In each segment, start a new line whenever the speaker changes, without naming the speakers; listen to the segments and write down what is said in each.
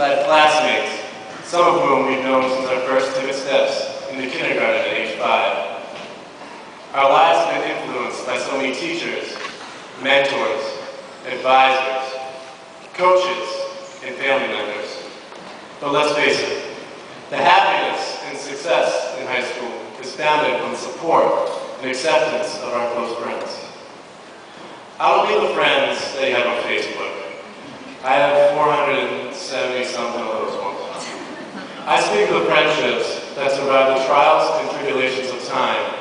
I have classmates, some of whom we've known since our first timid steps into kindergarten at age 5. Our lives have been influenced by so many teachers, mentors, advisors, coaches, and family members. But let's face it, the happiness and success in high school is founded on the support and acceptance of our close friends. I don't mean the friends that you have on Facebook. I have 470-something of those ones. I speak of the friendships that survive the trials and tribulations of time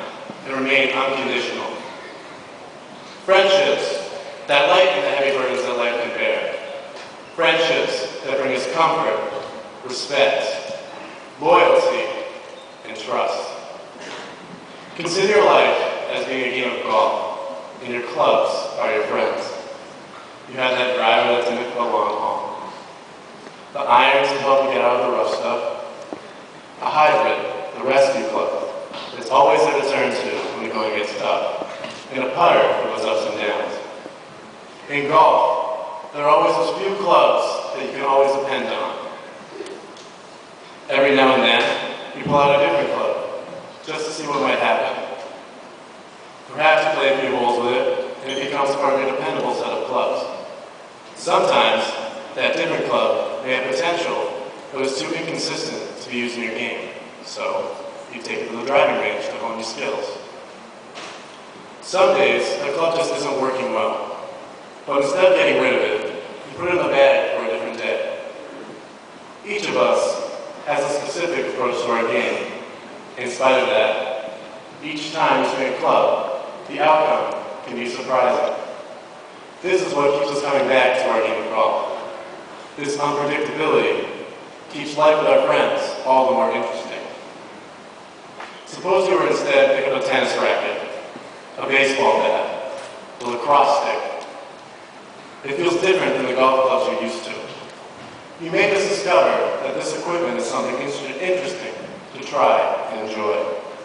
and remain unconditional. Friendships that lighten the heavy burdens that life can bear. Friendships that bring us comfort, respect, loyalty, and trust. Consider your life as being a game of golf, and your clubs are your friends. You have that driver that's in it for the long haul, the irons to help you get out of the rough stuff, a hybrid, the rescue club, that's always there to turn to when the going gets tough, and a putter for those ups and downs. In golf, there are always those few clubs that you can always depend on. Every now and then, you pull out a different club, just to see what might happen. Perhaps you play a few holes with it, and it becomes part of your dependable set of clubs. Sometimes, that different club may have potential, but is too inconsistent to be used in your game. So, you take it to the driving range to hone your skills. Some days, the club just isn't working well. But instead of getting rid of it, you put it in the bag for a different day. Each of us has a specific approach to our game. In spite of that, each time you swing a club, the outcome can be surprising. This is what keeps us coming back to our game of golf. This unpredictability keeps life with our friends all the more interesting. Suppose you were instead picking up a tennis racket, a baseball bat, a lacrosse stick. It feels different than the golf clubs you're used to. You may just discover that this equipment is something interesting to try and enjoy,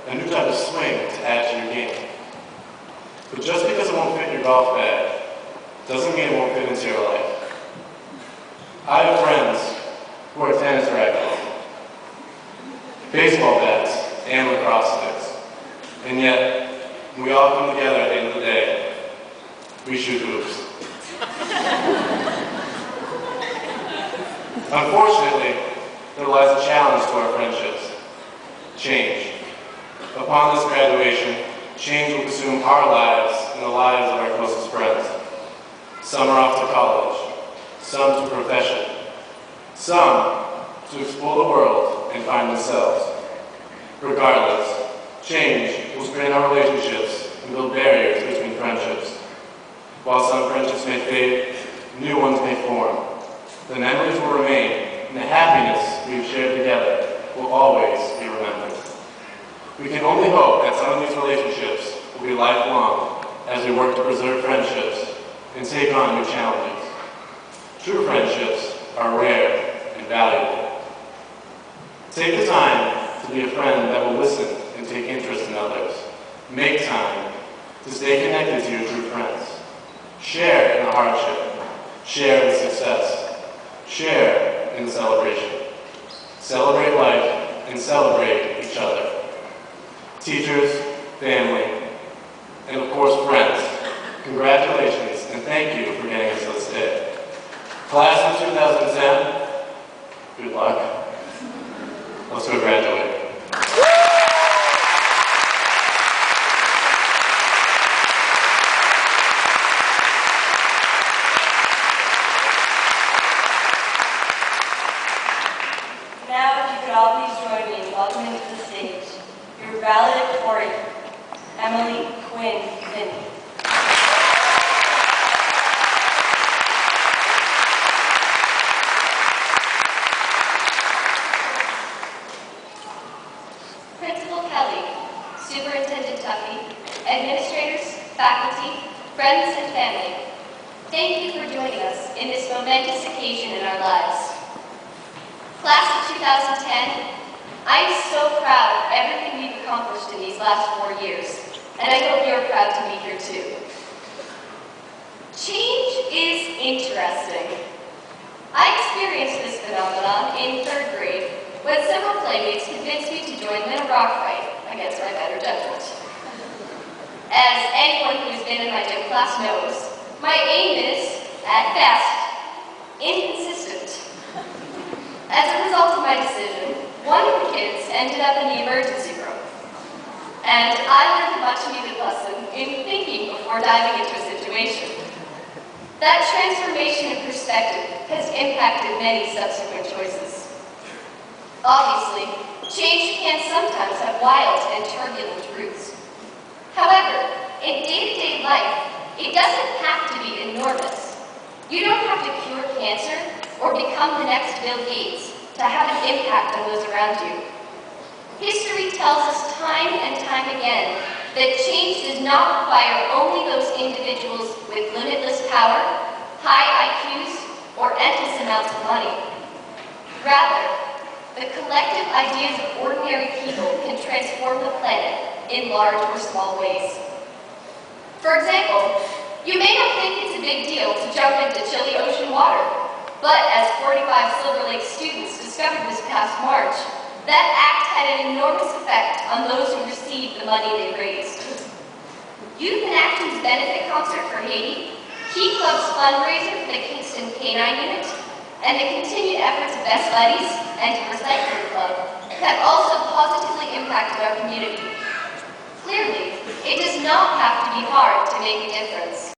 a new type of swing to add to your game. But just because it won't fit your golf bag, doesn't mean it won't fit into your life. I have friends who are tennis rackets, baseball bats, and lacrosse sticks. And yet, when we all come together at the end of the day, we shoot hoops. Unfortunately, there lies a challenge to our friendships: change. Upon this graduation, change will consume our lives and the lives of our closest friends. Some are off to college, some to profession, some to explore the world and find themselves. Regardless, change will strain our relationships and build barriers between friendships. While some friendships may fade, new ones may form. The memories will remain, and the happiness we've shared together will always be remembered. We can only hope that some of these relationships will be lifelong as we work to preserve friendships and take on new challenges. True friendships are rare and valuable. Take the time to be a friend that will listen and take interest in others. Make time to stay connected to your true friends. Share in the hardship. Share in the success. Share in the celebration. Celebrate life and celebrate each other. Teachers, family, and of course friends, congratulations and thank you for getting us to this day. Class of 2010, good luck. Let's go graduate.
Now, if you could all please join me in welcoming to the stage your valedictorian, Emily Quinn Finney.
Principal Kelly, Superintendent Tuffy, administrators, faculty, friends, and family, thank you for joining us in this momentous occasion in our lives. Class of 2010, I am so proud of everything we've accomplished in these last 4 years, and I hope you're proud to be here too. Change is interesting. I experienced this phenomenon in 3rd grade when several playmates convinced me to join them in a rock fight against my better judgment. As anyone who has been in my gym class knows, my aim is, at best, inconsistent. As a result of my decision, one of the kids ended up in the emergency room. And I learned a much needed lesson in thinking before diving into a situation. That transformation in perspective has impacted many subsequent choices. Obviously, change can sometimes have wild and turbulent roots. However, in day-to-day life, it doesn't have to be enormous. You don't have to cure cancer or become the next Bill Gates to have an impact on those around you. History tells us time and time again that change does not require only those individuals with limitless power, high IQs, or endless amounts of money. Rather, the collective ideas of ordinary people can transform the planet in large or small ways. For example, you may not think it's a big deal to jump into chilly ocean water, but as 45 Silver Lake students discovered this past March, that act had an enormous effect on those who received the money they raised. Youth in Action's benefit concert for Haiti, Key Club's fundraiser for the Kingston Canine Unit, and the continued efforts of Best Buddies and Recycling Club have also positively impacted our community. Clearly, it does not have to be hard to make a difference.